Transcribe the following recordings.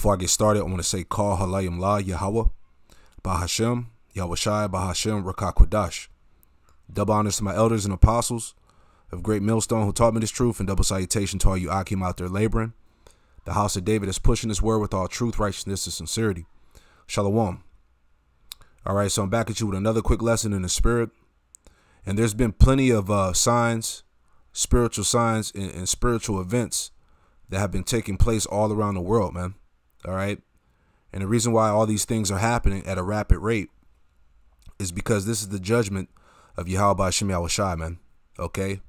Before I get started, I want to say Call Halayim La Yahweh, Bahashem, Yahushai, Bahashem, Rakakwadash. Double honors to my elders and apostles of Great Millstone who taught me this truth, and double salutation to all you Akim out there laboring. The house of David is pushing this word with all truth, righteousness, and sincerity. Shalom. All right, so I'm back at you with another quick lesson in the spirit. And there's been plenty of signs, spiritual signs, and spiritual events that have been taking place all around the world, man. All right. And the reason why all these things are happening at a rapid rate is because this is the judgment of Yahweh Shem Yahushai, man. Okay.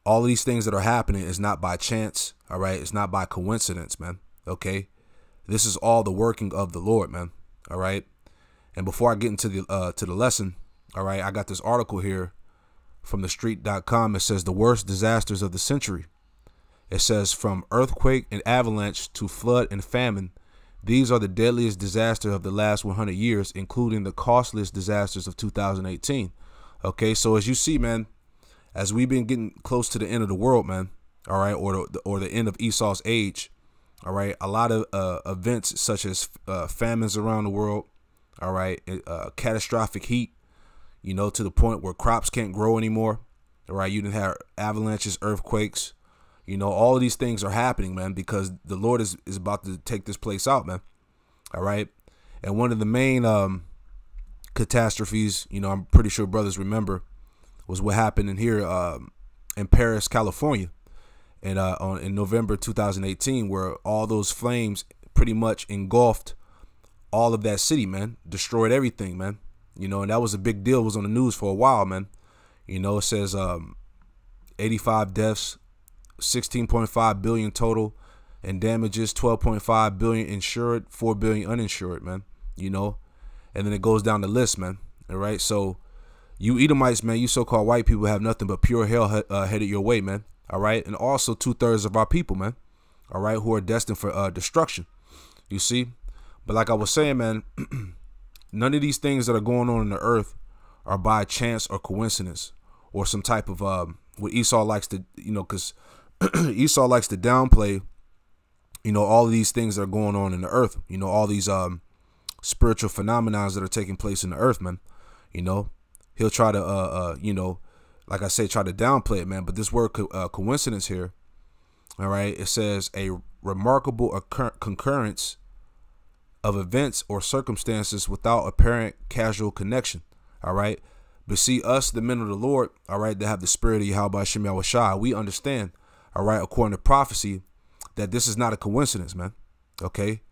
All of these things that are happening is not by chance. All right. It's not by coincidence, man. Okay. This is all the working of the Lord, man. All right. And before I get into the lesson, all right, I got this article here from thestreet.com. It says the worst disasters of the century. It says from earthquake and avalanche to flood and famine, these are the deadliest disasters of the last 100 years, including the costliest disasters of 2018. Okay, so as you see, man, as we've been getting close to the end of the world, man, all right, or the end of Esau's age, all right, a lot of events such as famines around the world, all right, catastrophic heat, you know, to the point where crops can't grow anymore, all right, you didn't have avalanches, earthquakes. You know, all of these things are happening, man, because the Lord is about to take this place out, man. All right. And one of the main catastrophes, you know, I'm pretty sure brothers remember, was what happened in here in Paris, California, and in November 2018, where all those flames pretty much engulfed all of that city, man, destroyed everything, man. You know, and that was a big deal. It was on the news for a while, man. You know, it says 85 deaths. 16.5 billion total and damages, 12.5 billion insured, 4 billion uninsured, man. You know, and then it goes down the list, man. All right. So you Edomites, man, you so-called white people have nothing but pure hell headed your way, man. All right. And also 2/3 of our people, man. All right. Who are destined for destruction. You see. But like I was saying, man, none of these things that are going on in the earth are by chance or coincidence or some type of what Esau likes to, you know, because Esau likes to downplay, you know, all of these things that are going on in the earth, you know, all these spiritual phenomena that are taking place in the earth, man. You know, he'll try to, you know, like I say, try to downplay it, man. But this word coincidence here, all right, it says a remarkable concurrence of events or circumstances without apparent casual connection. All right. But see, us, the men of the Lord, all right, that have the spirit of Yahweh Shem Yahushai, we understand, all right, according to prophecy, that this is not a coincidence, man. Okay.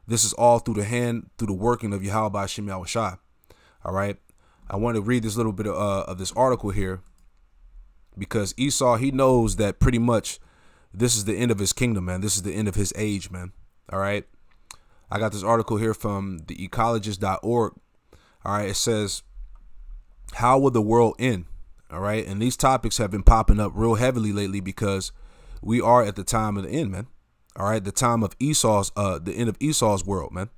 This is all through the working of Yahweh Shem Yahushai. All right. I want to read this little bit of this article here because Esau, he knows that pretty much this is the end of his kingdom, man. This is the end of his age, man. All right. I got this article here from the ecologist.org. All right. It says, how will the world end? All right. And these topics have been popping up real heavily lately because we are at the time of the end, man. All right. The time of Esau's, the end of Esau's world, man.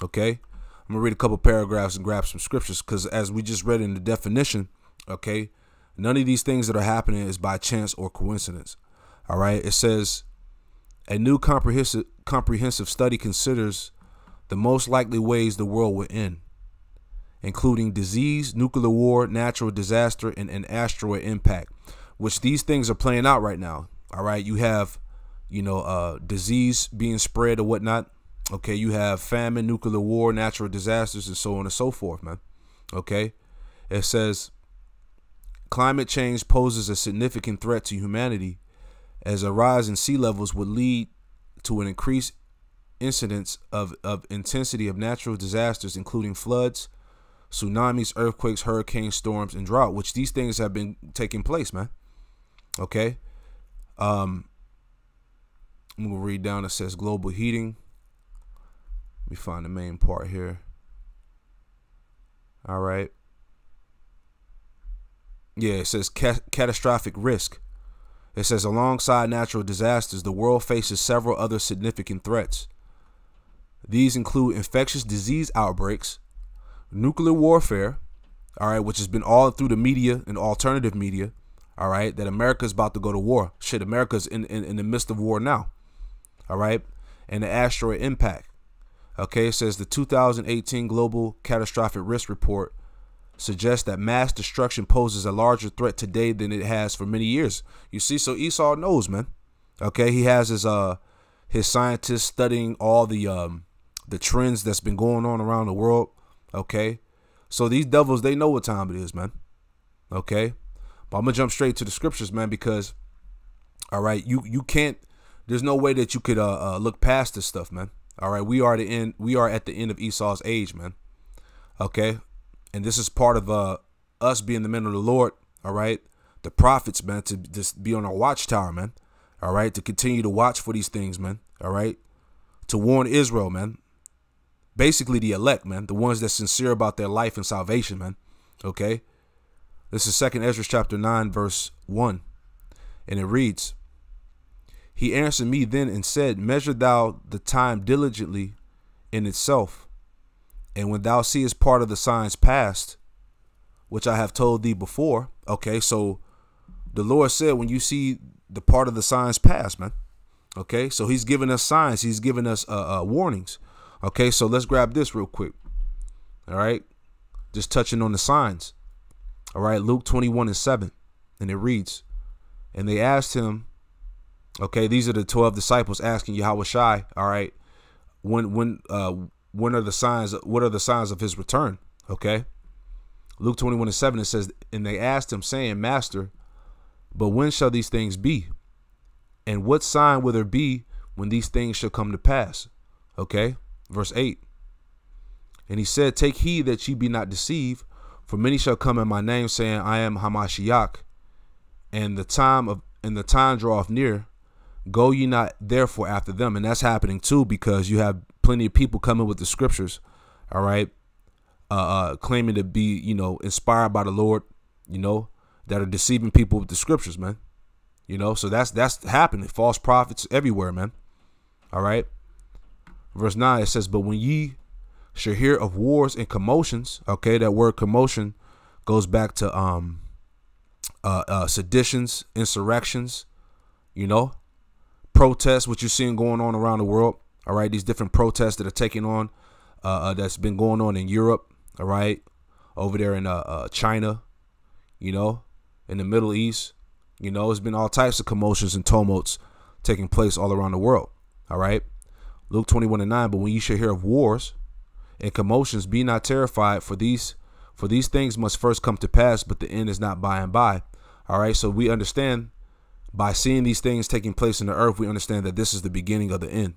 Okay. I'm going to read a couple paragraphs and grab some scriptures because as we just read in the definition, okay, none of these things that are happening is by chance or coincidence. All right. It says a new comprehensive study considers the most likely ways the world will end, including disease, nuclear war, natural disaster, and an asteroid impact, which these things are playing out right now. All right. You have, you know, disease being spread or whatnot. Okay. You have famine, nuclear war, natural disasters, and so on and so forth, man. Okay. It says climate change poses a significant threat to humanity as a rise in sea levels would lead to an increased incidence of intensity of natural disasters, including floods, tsunamis, earthquakes, hurricanes, storms, and drought, which these things have been taking place, man. Okay. I'm going to read down. It says global heating. Let me find the main part here. All right. Yeah, it says catastrophic risk. It says alongside natural disasters, the world faces several other significant threats. These include infectious disease outbreaks, nuclear warfare, all right, which has been all through the media and alternative media, all right, that America's about to go to war. Shit, America's in the midst of war now, all right? and the asteroid impact. Okay, it says the 2018 Global Catastrophic Risk Report suggests that mass destruction poses a larger threat today than it has for many years. You see, so Esau knows, man. Okay, he has his scientists studying all the trends that's been going on around the world. Okay, so these devils, they know what time it is, man. Okay, but I'm gonna jump straight to the scriptures, man, because all right, you can't. There's no way that you could look past this stuff, man. All right, we are at the end of Esau's age, man. Okay, and this is part of us being the men of the Lord. All right, the prophets, man, to just be on our watchtower, man. All right, to continue to watch for these things, man. All right, to warn Israel, man. Basically the elect, man, the ones that's sincere about their life and salvation, man. Okay, this is 2nd Ezra chapter 9 verse 1, and it reads, "He answered me then and said, measure thou the time diligently in itself, and when thou seest part of the signs past, which I have told thee before." Okay, so the Lord said, when you see the part of the signs past, man. Okay, so he's giving us signs. He's giving us warnings. Okay, so let's grab this real quick. All right, just touching on the signs. All right, Luke 21:7, and it reads, "And they asked him," okay, these are the 12 disciples asking Yahushua, all right, when are the signs, what are the signs of his return? Okay, Luke 21:7, it says, "And they asked him, saying, Master, but when shall these things be? And what sign will there be when these things shall come to pass?" Okay, verse 8, "And he said, Take heed that ye be not deceived, for many shall come in my name, saying, I am Hamashiach, and the time draweth near. Go ye not therefore after them." And that's happening too, because you have plenty of people coming with the scriptures, all right, claiming to be, inspired by the Lord, that are deceiving people with the scriptures, man. So that's happening. False prophets everywhere, man. All right. Verse 9, it says, "But when ye shall hear of wars and commotions," okay, that word commotion goes back to seditions, insurrections, protests, what you're seeing going on around the world. All right, these different protests that are taking on, that's been going on in Europe. All right, over there in China, in the Middle East. It's been all types of commotions and tumults taking place all around the world. All right, Luke 21:9, "But when you shall hear of wars and commotions, be not terrified, for these things must first come to pass, but the end is not by and by." All right, so we understand, by seeing these things taking place in the earth, we understand that this is the beginning of the end.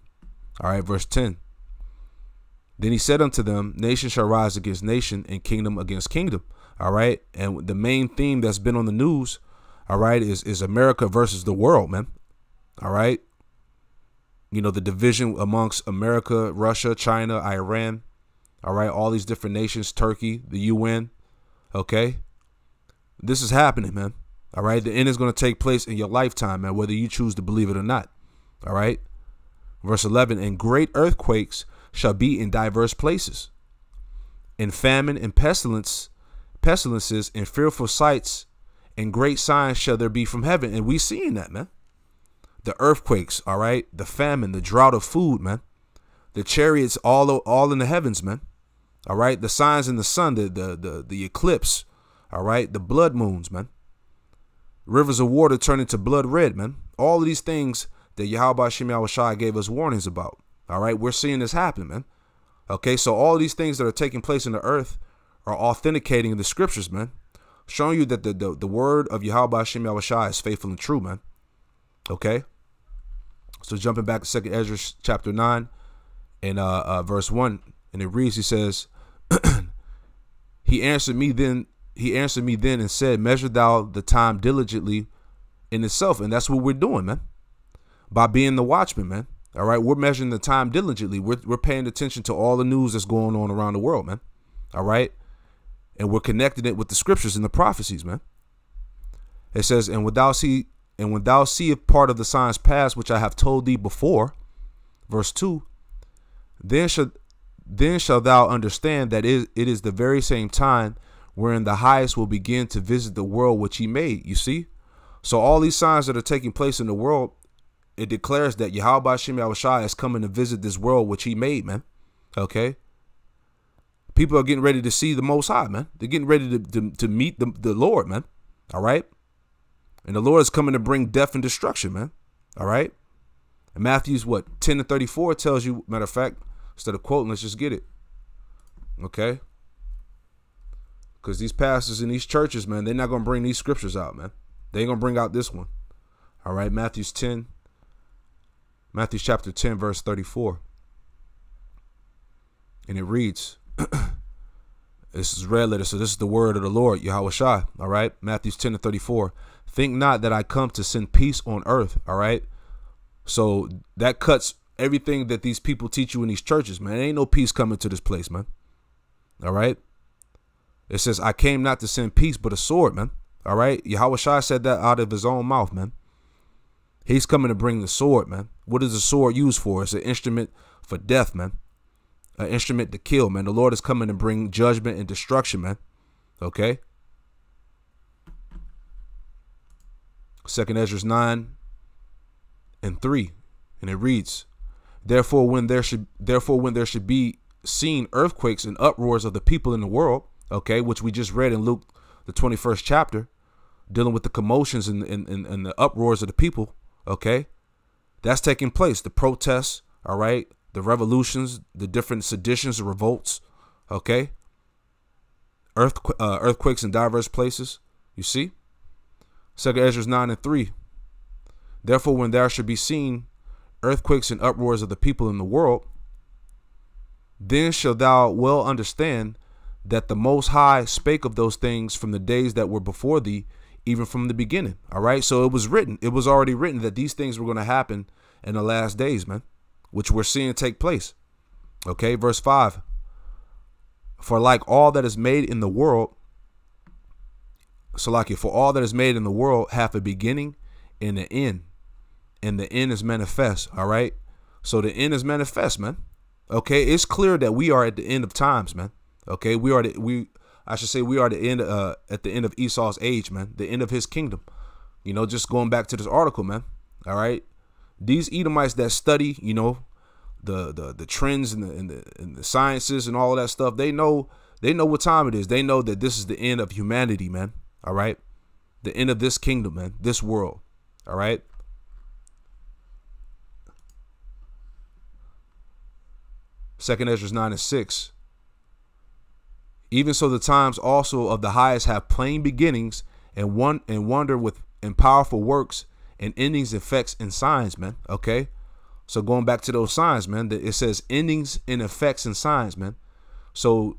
All right, verse 10, "Then he said unto them, Nation shall rise against nation, and kingdom against kingdom." All right, and the main theme that's been on the news, all right, is America versus the world, man. All right, the division amongst America, Russia, China, Iran. All right, all these different nations, Turkey, the UN. Okay, this is happening, man. All right, the end is going to take place in your lifetime, man, whether you choose to believe it or not. All right, verse 11, "And great earthquakes shall be in diverse places, and famine and pestilences and fearful sights and great signs shall there be from heaven." And we seeing that, man. The earthquakes, all right, the famine, the drought of food, man. The chariots all in the heavens, man. All right, the signs in the sun, the eclipse, all right, the blood moons, man. Rivers of water turning to blood red, man. All of these things that Yahweh Hashem Yahushua gave us warnings about. All right, we're seeing this happen, man. Okay, so all these things that are taking place in the earth are authenticating the scriptures, man, showing you that the word of Yahweh Hashem Yahushua is faithful and true, man. Okay, so jumping back to 2nd Ezra chapter 9 and verse 1, and it reads, he says, He answered me then and said, Measure thou the time diligently in itself. And that's what we're doing, man, by being the watchman, man. All right, we're measuring the time diligently. We're paying attention to all the news that's going on around the world, man. All right, and we're connecting it with the scriptures and the prophecies, man. It says, and when thou seest part of the signs past, which I have told thee before, verse 2, then shalt thou understand that it is the very same time wherein the highest will begin to visit the world which he made. You see, so all these signs that are taking place in the world it declares that Yahweh Hashem Yahushua is coming to visit this world which he made, man. Okay. People are getting ready to see the Most High, man. They're getting ready to meet the Lord, man. All right. And the Lord is coming to bring death and destruction, man. All right. And Matthew's 10:34 tells you, matter of fact, instead of quoting, let's just get it. Okay. Because these pastors in these churches, man, they're not going to bring these scriptures out, man. They ain't going to bring out this one. All right. Matthew chapter 10, verse 34. And it reads, this is red letter, so this is the word of the Lord, Yahweh Shai. All right. Matthew 10:34. Think not that I come to send peace on earth. All right. So that cuts everything that these people teach you in these churches, man. There ain't no peace coming to this place, man. All right. It says, I came not to send peace, but a sword, man. All right. Yahweh Shai said that out of his own mouth, man. He's coming to bring the sword, man. What is the sword used for? It's an instrument for death, man. An instrument to kill, man. The Lord is coming to bring judgment and destruction, man. Okay. 2nd Ezra 9:3, and it reads, Therefore when there should be seen earthquakes and uproars of the people in the world, okay, which we just read in Luke the 21st chapter, dealing with the commotions and the uproars of the people, okay, that's taking place. The protests, all right, the revolutions, the different seditions, the revolts, okay, earthquakes in diverse places. You see, 2nd Ezra 9:3. Therefore, when there should be seen earthquakes and uproars of the people in the world, then shalt thou well understand that the Most High spake of those things from the days that were before thee, even from the beginning. All right. So it was written. It was already written that these things were going to happen in the last days, man, which we're seeing take place. Okay. Verse 5. For like all that is made in the world, for all that is made in the world hath a beginning and an end, and the end is manifest. All right. So the end is manifest, man. Okay. It's clear that we are at the end of times, man. Okay. We are at the end at the end of Esau's age, man. The end of his kingdom. You know, just going back to this article, man. All right. These Edomites that study, you know, the trends and the sciences and all of that stuff, they know what time it is. They know that this is the end of humanity, man. All right. The end of this kingdom, man, this world. All right. Second Ezra 9:6. Even so, the times also of the highest have plain beginnings and wonder with and powerful works and endings, effects, and signs, man. Okay. So going back to those signs, man, it says endings and effects and signs, man. So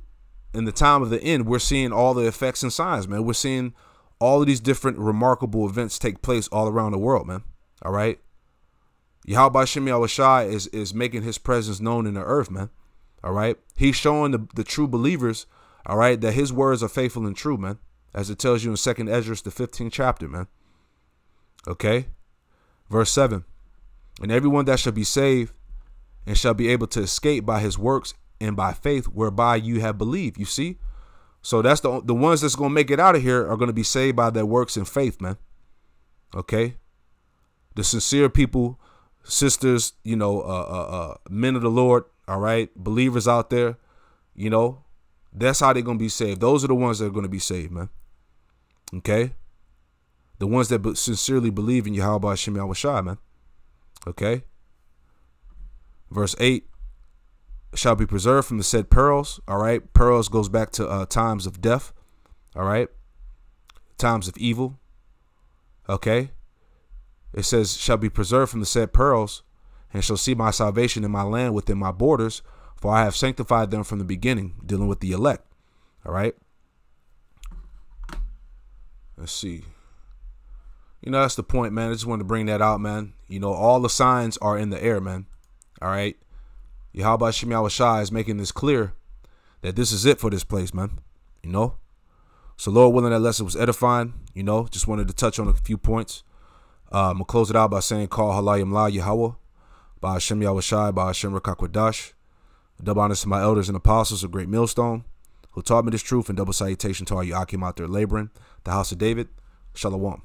in the time of the end, we're seeing all the effects and signs, man. We're seeing all of these different remarkable events take place all around the world, man. All right. Yahweh Hashem Yahushua is making his presence known in the earth, man. All right. He's showing the true believers, all right, that his words are faithful and true, man, as it tells you in 2nd Ezra, the 15th chapter, man. Okay. Verse 7. And everyone that shall be saved and shall be able to escape by his works and by faith whereby you have believed. You see? So that's the ones that's going to make it out of here are going to be saved by their works and faith, man. Okay. The sincere people, sisters, you know, men of the Lord. All right. Believers out there, you know, that's how they're going to be saved. Those are the ones that are going to be saved, man. Okay. The ones that sincerely believe in Yahweh Hashem Yahushua, man. Okay. Verse 8. Shall be preserved from the said perils. All right. Perils goes back to times of death. All right. Times of evil. Okay. It says, shall be preserved from the said perils, and shall see my salvation in my land within my borders, for I have sanctified them from the beginning, dealing with the elect. All right. Let's see. You know, that's the point, man. I just wanted to bring that out, man. You know, all the signs are in the air, man. All right. Yahweh Hashem Yahushua is making this clear that this is it for this place, man. You know. So, Lord willing, that lesson was edifying. You know, just wanted to touch on a few points. I'm going to close it out by saying, Call Halayim La Yahweh, by Hashem Yahushua, by Hashem Rakakwadash. Double honors to my elders and apostles of Great Millstone, who taught me this truth, and double salutation to all you Akim out there laboring, the house of David. Shalom.